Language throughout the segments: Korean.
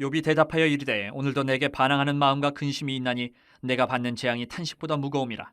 욥이 대답하여 이르되 오늘도 내게 반항하는 마음과 근심이 있나니 내가 받는 재앙이 탄식보다 무거움이라.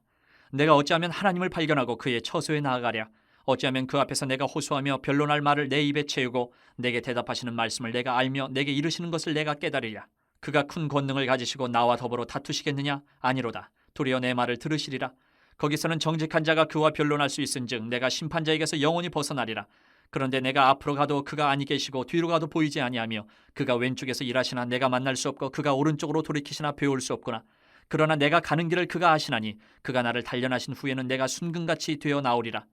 내가 어찌하면 하나님을 발견하고 그의 처소에 나아가랴. 어찌하면 그 앞에서 내가 호소하며 변론할 말을 내 입에 채우고 내게 대답하시는 말씀을 내가 알며 내게 이르시는 것을 내가 깨달으랴. 그가 큰 권능을 가지시고 나와 더불어 다투시겠느냐? 아니로다. 도리어 내 말을 들으시리라. 거기서는 정직한 자가 그와 변론할 수 있은즉 내가 심판자에게서 영원히 벗어나리라. 그런데 내가 앞으로 가도 그가 아니 계시고 뒤로 가도 보이지 아니하며 그가 왼쪽에서 일하시나 내가 만날 수 없고 그가 오른쪽으로 돌이키시나 배울 수 없구나. 그러나 내가 가는 길을 그가 아시나니 그가 나를 단련하신 후에는 내가 순금같이 되어 나오리라.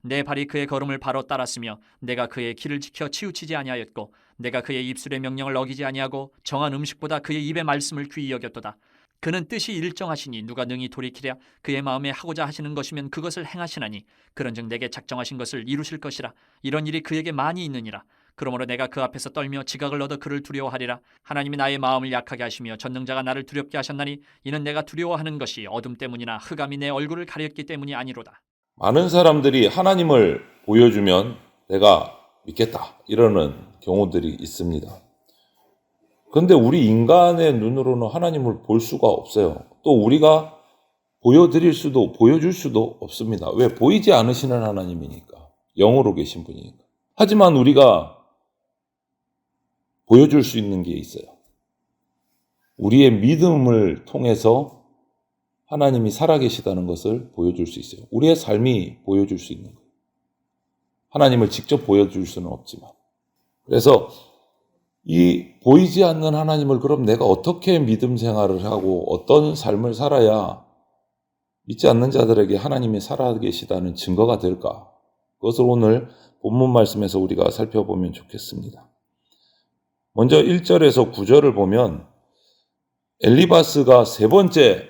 내 발이 그의 걸음을 바로 따랐으며 내가 그의 길을 지켜 치우치지 아니하였고 내가 그의 입술의 명령을 어기지 아니하고 정한 음식보다 그의 입의 말씀을 귀히 여겼도다. 그는 뜻이 일정하시니 누가 능히 돌이키랴. 그의 마음에 하고자 하시는 것이면 그것을 행하시나니 그런즉 내게 작정하신 것을 이루실 것이라. 이런 일이 그에게 많이 있느니라. 그러므로 내가 그 앞에서 떨며 지각을 얻어 그를 두려워하리라. 하나님이 나의 마음을 약하게 하시며 전능자가 나를 두렵게 하셨나니 이는 내가 두려워하는 것이 어둠 때문이나 흑암이 내 얼굴을 가렸기 때문이 아니로다. 많은 사람들이 하나님을 보여주면 내가 믿겠다 이러는 경우들이 있습니다. 그런데 우리 인간의 눈으로는 하나님을 볼 수가 없어요. 또 우리가 보여줄 수도 없습니다. 왜? 보이지 않으시는 하나님이니까. 영으로 계신 분이니까. 하지만 우리가 보여줄 수 있는 게 있어요. 우리의 믿음을 통해서 하나님이 살아계시다는 것을 보여줄 수 있어요. 우리의 삶이 보여줄 수 있는 거예요. 하나님을 직접 보여줄 수는 없지만. 그래서 이 보이지 않는 하나님을 그럼 내가 어떻게 믿음 생활을 하고 어떤 삶을 살아야 믿지 않는 자들에게 하나님이 살아계시다는 증거가 될까? 그것을 오늘 본문 말씀에서 우리가 살펴보면 좋겠습니다. 먼저 1절에서 9절을 보면 엘리바스가 세 번째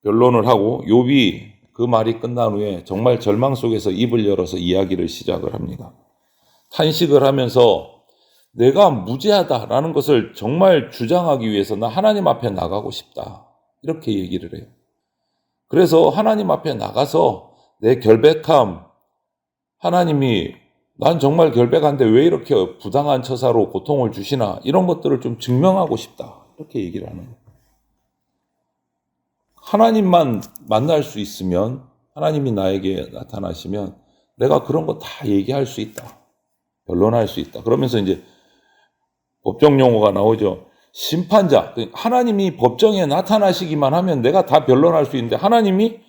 변론을 하고 욥이 그 말이 끝난 후에 정말 절망 속에서 입을 열어서 이야기를 시작을 합니다. 탄식을 하면서 내가 무죄하다라는 것을 정말 주장하기 위해서 나 하나님 앞에 나가고 싶다. 이렇게 얘기를 해요. 그래서 하나님 앞에 나가서 내 결백함, 하나님이 난 정말 결백한데 왜 이렇게 부당한 처사로 고통을 주시나 이런 것들을 좀 증명하고 싶다. 이렇게 얘기를 하는 거예요. 하나님만 만날 수 있으면 하나님이 나에게 나타나시면 내가 그런 거 다 얘기할 수 있다. 변론할 수 있다. 그러면서 이제 법정 용어가 나오죠. 심판자. 하나님이 법정에 나타나시기만 하면 내가 다 변론할 수 있는데 하나님이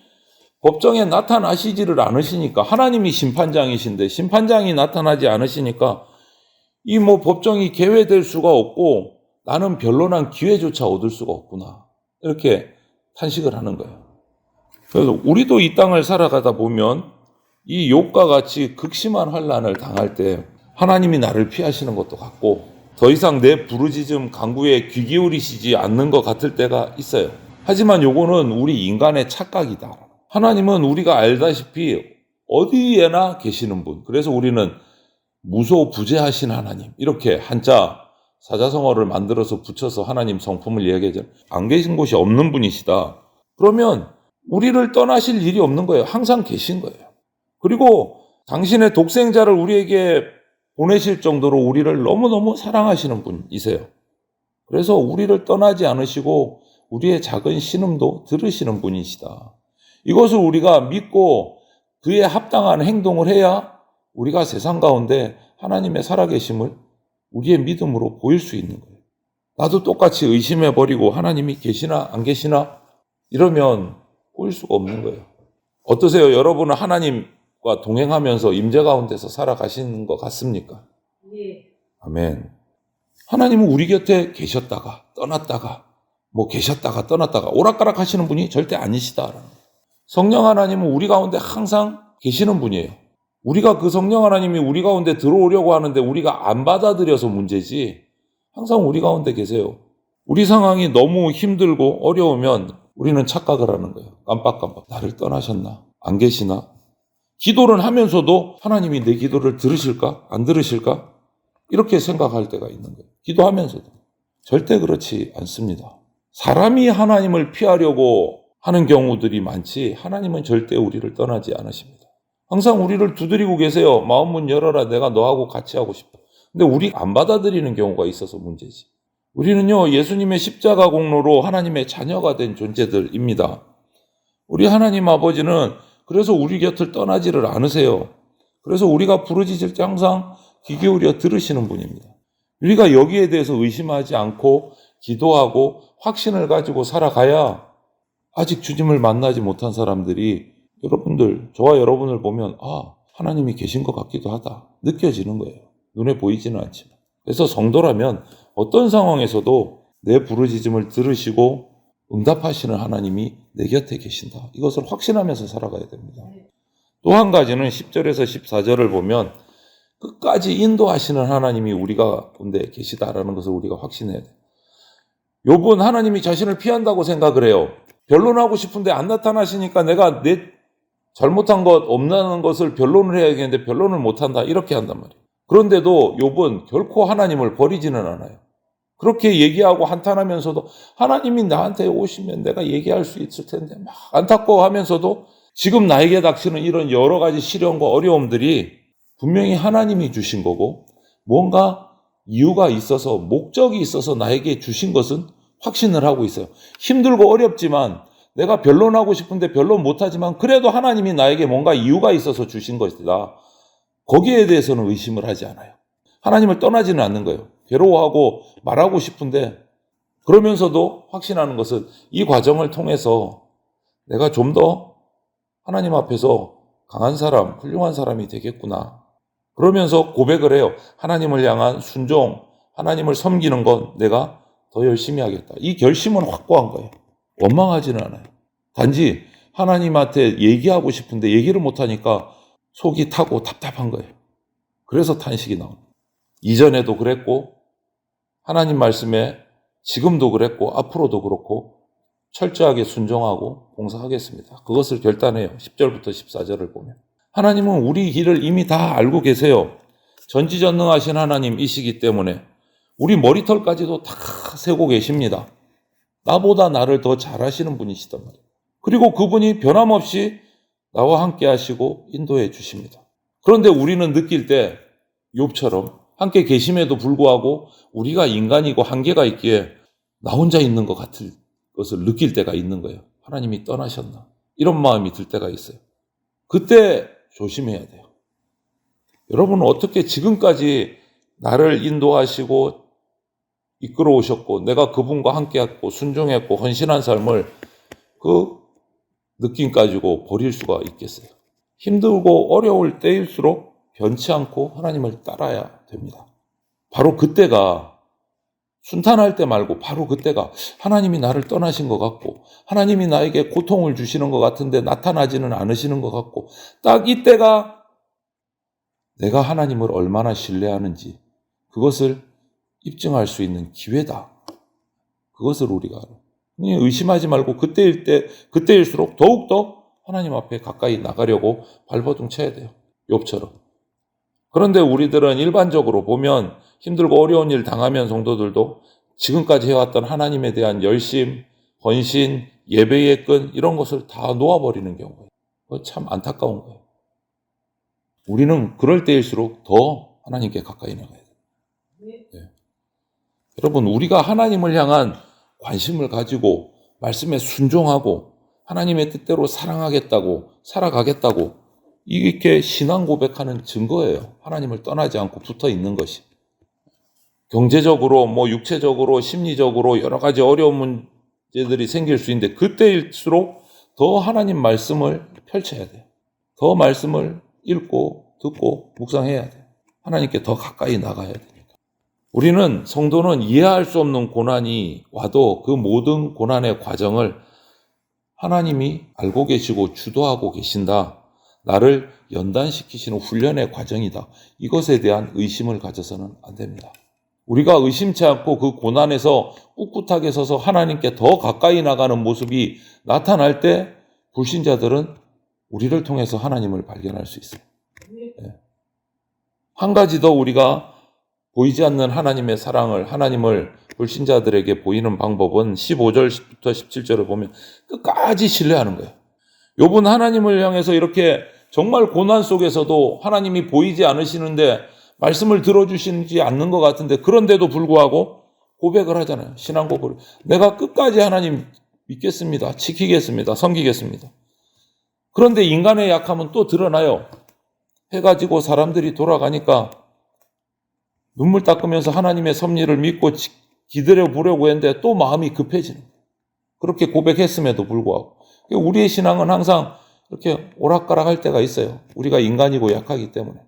법정에 나타나시지를 않으시니까 하나님이 심판장이신데 심판장이 나타나지 않으시니까 이 법정이 개회될 수가 없고 나는 변론한 기회조차 얻을 수가 없구나. 이렇게 탄식을 하는 거예요. 그래서 우리도 이 땅을 살아가다 보면 이 욥과 같이 극심한 환난을 당할 때 하나님이 나를 피하시는 것도 같고 더 이상 내 부르짖음 간구에 귀 기울이시지 않는 것 같을 때가 있어요. 하지만 요거는 우리 인간의 착각이다. 하나님은 우리가 알다시피 어디에나 계시는 분. 그래서 우리는 무소부재하신 하나님 이렇게 한자 사자성어를 만들어서 붙여서 하나님 성품을 이야기하죠. 안 계신 곳이 없는 분이시다. 그러면 우리를 떠나실 일이 없는 거예요. 항상 계신 거예요. 그리고 당신의 독생자를 우리에게 보내실 정도로 우리를 너무너무 사랑하시는 분이세요. 그래서 우리를 떠나지 않으시고 우리의 작은 신음도 들으시는 분이시다. 이것을 우리가 믿고 그에 합당한 행동을 해야 우리가 세상 가운데 하나님의 살아계심을 우리의 믿음으로 보일 수 있는 거예요. 나도 똑같이 의심해버리고 하나님이 계시나 안 계시나 이러면 보일 수가 없는 거예요. 어떠세요? 여러분은 하나님과 동행하면서 임재 가운데서 살아가시는 것 같습니까? 네. 아멘. 하나님은 우리 곁에 계셨다가 떠났다가 계셨다가 떠났다가 오락가락 하시는 분이 절대 아니시다. 성령 하나님은 우리 가운데 항상 계시는 분이에요. 우리가 그 성령 하나님이 우리 가운데 들어오려고 하는데 우리가 안 받아들여서 문제지 항상 우리 가운데 계세요. 우리 상황이 너무 힘들고 어려우면 우리는 착각을 하는 거예요. 깜빡깜빡. 나를 떠나셨나? 안 계시나? 기도를 하면서도 하나님이 내 기도를 들으실까? 안 들으실까? 이렇게 생각할 때가 있는 거예요. 기도하면서도. 절대 그렇지 않습니다. 사람이 하나님을 피하려고 하는 경우들이 많지 하나님은 절대 우리를 떠나지 않으십니다. 항상 우리를 두드리고 계세요. 마음 문 열어라. 내가 너하고 같이 하고 싶다. 근데 우리가 안 받아들이는 경우가 있어서 문제지. 우리는요, 예수님의 십자가 공로로 하나님의 자녀가 된 존재들입니다. 우리 하나님 아버지는 그래서 우리 곁을 떠나지를 않으세요. 그래서 우리가 부르짖을 때 항상 귀 기울여 들으시는 분입니다. 우리가 여기에 대해서 의심하지 않고 기도하고 확신을 가지고 살아가야 아직 주님을 만나지 못한 사람들이 여러분들, 저와 여러분을 보면 하나님이 계신 것 같기도 하다 느껴지는 거예요. 눈에 보이지는 않지만. 그래서 성도라면 어떤 상황에서도 내 부르짖음을 들으시고 응답하시는 하나님이 내 곁에 계신다. 이것을 확신하면서 살아가야 됩니다. 또 한 가지는 10절에서 14절을 보면 끝까지 인도하시는 하나님이 우리가 가운데 계시다라는 것을 우리가 확신해야 돼요. 욥은 하나님이 자신을 피한다고 생각을 해요. 변론하고 싶은데 안 나타나시니까 내가 내 잘못한 것 없는 것을 변론을 해야겠는데 변론을 못한다 이렇게 한단 말이에요. 그런데도 욥은 결코 하나님을 버리지는 않아요. 그렇게 얘기하고 한탄하면서도 하나님이 나한테 오시면 내가 얘기할 수 있을 텐데 막 안타까워하면서도 지금 나에게 닥치는 이런 여러 가지 시련과 어려움들이 분명히 하나님이 주신 거고 뭔가 이유가 있어서 목적이 있어서 나에게 주신 것은 확신을 하고 있어요. 힘들고 어렵지만 내가 변론하고 싶은데 변론 못하지만 그래도 하나님이 나에게 뭔가 이유가 있어서 주신 것이다. 거기에 대해서는 의심을 하지 않아요. 하나님을 떠나지는 않는 거예요. 괴로워하고 말하고 싶은데 그러면서도 확신하는 것은 이 과정을 통해서 내가 좀 더 하나님 앞에서 강한 사람, 훌륭한 사람이 되겠구나. 그러면서 고백을 해요. 하나님을 향한 순종, 하나님을 섬기는 건 내가 더 열심히 하겠다. 이 결심은 확고한 거예요. 원망하지는 않아요. 단지 하나님한테 얘기하고 싶은데 얘기를 못하니까 속이 타고 답답한 거예요. 그래서 탄식이 나옵니다. 이전에도 그랬고 하나님 말씀에 지금도 그랬고 앞으로도 그렇고 철저하게 순종하고 봉사하겠습니다. 그것을 결단해요. 10절부터 14절을 보면. 하나님은 우리 길을 이미 다 알고 계세요. 전지전능하신 하나님이시기 때문에 우리 머리털까지도 다 세고 계십니다. 나보다 나를 더 잘하시는 분이시단 말이에요. 그리고 그분이 변함없이 나와 함께 하시고 인도해 주십니다. 그런데 우리는 느낄 때 욥처럼 함께 계심에도 불구하고 우리가 인간이고 한계가 있기에 나 혼자 있는 것 같은 것을 느낄 때가 있는 거예요. 하나님이 떠나셨나? 이런 마음이 들 때가 있어요. 그때 조심해야 돼요. 여러분은 어떻게 지금까지 나를 인도하시고 이끌어 오셨고 내가 그분과 함께했고 순종했고 헌신한 삶을 그 느낌 가지고 버릴 수가 있겠어요. 힘들고 어려울 때일수록 변치 않고 하나님을 따라야 됩니다. 바로 그때가 순탄할 때 말고 바로 그때가 하나님이 나를 떠나신 것 같고 하나님이 나에게 고통을 주시는 것 같은데 나타나지는 않으시는 것 같고 딱 이때가 내가 하나님을 얼마나 신뢰하는지 그것을 입증할 수 있는 기회다. 그것을 우리가 알아요. 의심하지 말고 그때일수록 더욱더 하나님 앞에 가까이 나가려고 발버둥 쳐야 돼요. 욥처럼. 그런데 우리들은 일반적으로 보면 힘들고 어려운 일 당하면 성도들도 지금까지 해왔던 하나님에 대한 열심, 헌신, 예배의 끈 이런 것을 다 놓아버리는 경우예요. 참 안타까운 거예요. 우리는 그럴 때일수록 더 하나님께 가까이 나가야 돼요. 네. 여러분 우리가 하나님을 향한 관심을 가지고 말씀에 순종하고 하나님의 뜻대로 사랑하겠다고 살아가겠다고 이렇게 신앙 고백하는 증거예요. 하나님을 떠나지 않고 붙어 있는 것이. 경제적으로 육체적으로 심리적으로 여러 가지 어려운 문제들이 생길 수 있는데 그때일수록 더 하나님 말씀을 펼쳐야 돼요. 더 말씀을 읽고 듣고 묵상해야 돼요. 하나님께 더 가까이 나가야 되니까. 우리는 성도는 이해할 수 없는 고난이 와도 그 모든 고난의 과정을 하나님이 알고 계시고 주도하고 계신다. 나를 연단시키시는 훈련의 과정이다. 이것에 대한 의심을 가져서는 안 됩니다. 우리가 의심치 않고 그 고난에서 꿋꿋하게 서서 하나님께 더 가까이 나가는 모습이 나타날 때 불신자들은 우리를 통해서 하나님을 발견할 수 있어요. 네. 한 가지 더 우리가 보이지 않는 하나님의 사랑을 하나님을 불신자들에게 보이는 방법은 15절부터 17절을 보면 끝까지 신뢰하는 거예요. 욥은 하나님을 향해서 이렇게 정말 고난 속에서도 하나님이 보이지 않으시는데 말씀을 들어주시지 않는 것 같은데 그런데도 불구하고 고백을 하잖아요. 신앙 고백을. 내가 끝까지 하나님 믿겠습니다. 지키겠습니다. 섬기겠습니다. 그런데 인간의 약함은 또 드러나요. 해가 지고 사람들이 돌아가니까 눈물 닦으면서 하나님의 섭리를 믿고 기다려 보려고 했는데 또 마음이 급해지는 거예요. 그렇게 고백했음에도 불구하고. 우리의 신앙은 항상 이렇게 오락가락할 때가 있어요. 우리가 인간이고 약하기 때문에.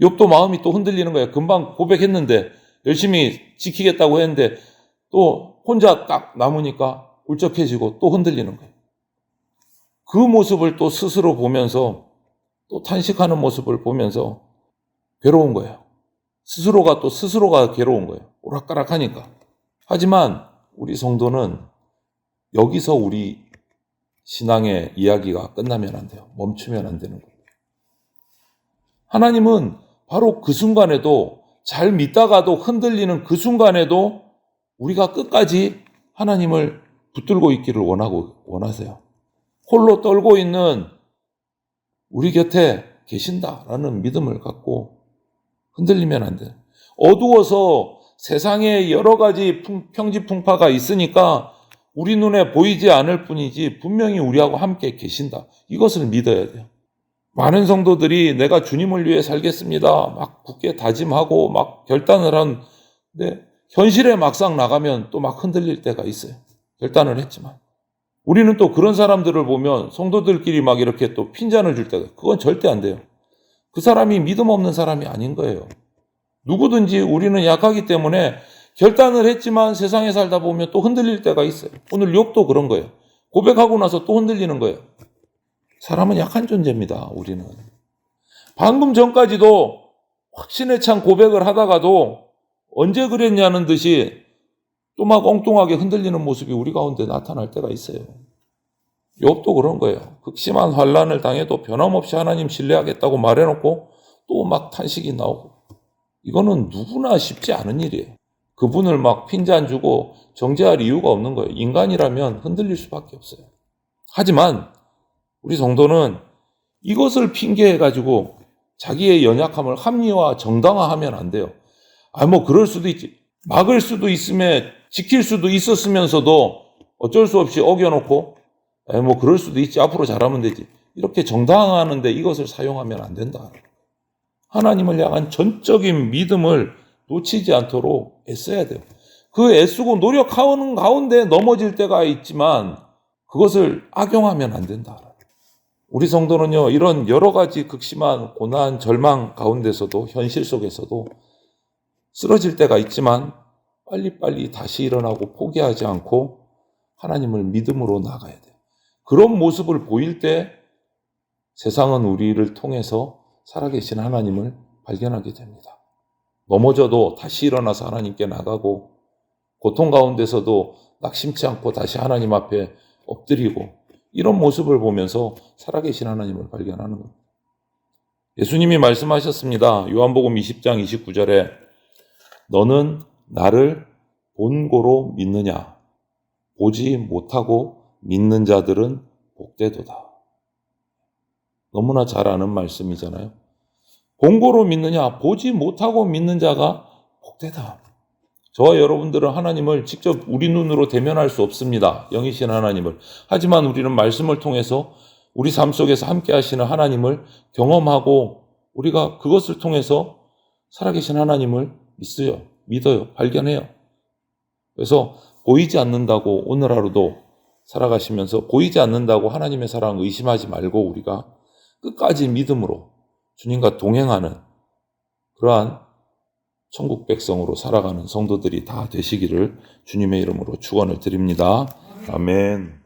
욥도 마음이 또 흔들리는 거예요. 금방 고백했는데 열심히 지키겠다고 했는데 또 혼자 딱 남으니까 울적해지고 또 흔들리는 거예요. 그 모습을 또 스스로 보면서 또 탄식하는 모습을 보면서 괴로운 거예요. 스스로가 괴로운 거예요. 오락가락하니까. 하지만 우리 성도는 여기서 우리 신앙의 이야기가 끝나면 안 돼요. 멈추면 안 되는 거예요. 하나님은 바로 그 순간에도 잘 믿다가도 흔들리는 그 순간에도 우리가 끝까지 하나님을 붙들고 있기를 원하세요. 홀로 떨고 있는 우리 곁에 계신다라는 믿음을 갖고 흔들리면 안 돼요. 어두워서 세상에 여러 가지 평지풍파가 있으니까 우리 눈에 보이지 않을 뿐이지 분명히 우리하고 함께 계신다. 이것을 믿어야 돼요. 많은 성도들이 내가 주님을 위해 살겠습니다. 막 굳게 다짐하고 막 결단을 하는데 현실에 막상 나가면 또 막 흔들릴 때가 있어요. 결단을 했지만. 우리는 또 그런 사람들을 보면 성도들끼리 막 이렇게 또 핀잔을 줄 때가 그건 절대 안 돼요. 그 사람이 믿음 없는 사람이 아닌 거예요. 누구든지 우리는 약하기 때문에 결단을 했지만 세상에 살다 보면 또 흔들릴 때가 있어요. 오늘 욥도 그런 거예요. 고백하고 나서 또 흔들리는 거예요. 사람은 약한 존재입니다. 우리는. 방금 전까지도 확신에 찬 고백을 하다가도 언제 그랬냐는 듯이 또 막 엉뚱하게 흔들리는 모습이 우리 가운데 나타날 때가 있어요. 욥도 그런 거예요. 극심한 환난을 당해도 변함없이 하나님 신뢰하겠다고 말해놓고 또 막 탄식이 나오고. 이거는 누구나 쉽지 않은 일이에요. 그분을 막 핀잔 주고 정죄할 이유가 없는 거예요. 인간이라면 흔들릴 수밖에 없어요. 하지만 우리 성도는 이것을 핑계해가지고 자기의 연약함을 합리화, 정당화하면 안 돼요. 그럴 수도 있지. 막을 수도 있음에 지킬 수도 있었으면서도 어쩔 수 없이 어겨놓고 그럴 수도 있지. 앞으로 잘하면 되지. 이렇게 정당화하는데 이것을 사용하면 안 된다. 하나님을 향한 전적인 믿음을 놓치지 않도록 애써야 돼요. 그 애쓰고 노력하는 가운데 넘어질 때가 있지만 그것을 악용하면 안 된다. 우리 성도는요, 이런 여러 가지 극심한 고난, 절망 가운데서도 현실 속에서도 쓰러질 때가 있지만 빨리빨리 다시 일어나고 포기하지 않고 하나님을 믿음으로 나가야 돼요. 그런 모습을 보일 때 세상은 우리를 통해서 살아계신 하나님을 발견하게 됩니다. 넘어져도 다시 일어나서 하나님께 나가고 고통 가운데서도 낙심치 않고 다시 하나님 앞에 엎드리고 이런 모습을 보면서 살아계신 하나님을 발견하는 겁니다. 예수님이 말씀하셨습니다. 요한복음 20장 29절에 너는 나를 본고로 믿느냐? 보지 못하고 믿는 자들은 복되도다. 너무나 잘 아는 말씀이잖아요. 본고로 믿느냐? 보지 못하고 믿는 자가 복되다. 저와 여러분들은 하나님을 직접 우리 눈으로 대면할 수 없습니다. 영이신 하나님을. 하지만 우리는 말씀을 통해서 우리 삶 속에서 함께 하시는 하나님을 경험하고 우리가 그것을 통해서 살아계신 하나님을 믿어요. 발견해요. 그래서 보이지 않는다고 오늘 하루도 살아가시면서 보이지 않는다고 하나님의 사랑을 의심하지 말고 우리가 끝까지 믿음으로 주님과 동행하는 그러한 천국 백성으로 살아가는 성도들이 다 되시기를 주님의 이름으로 축원을 드립니다. 아멘.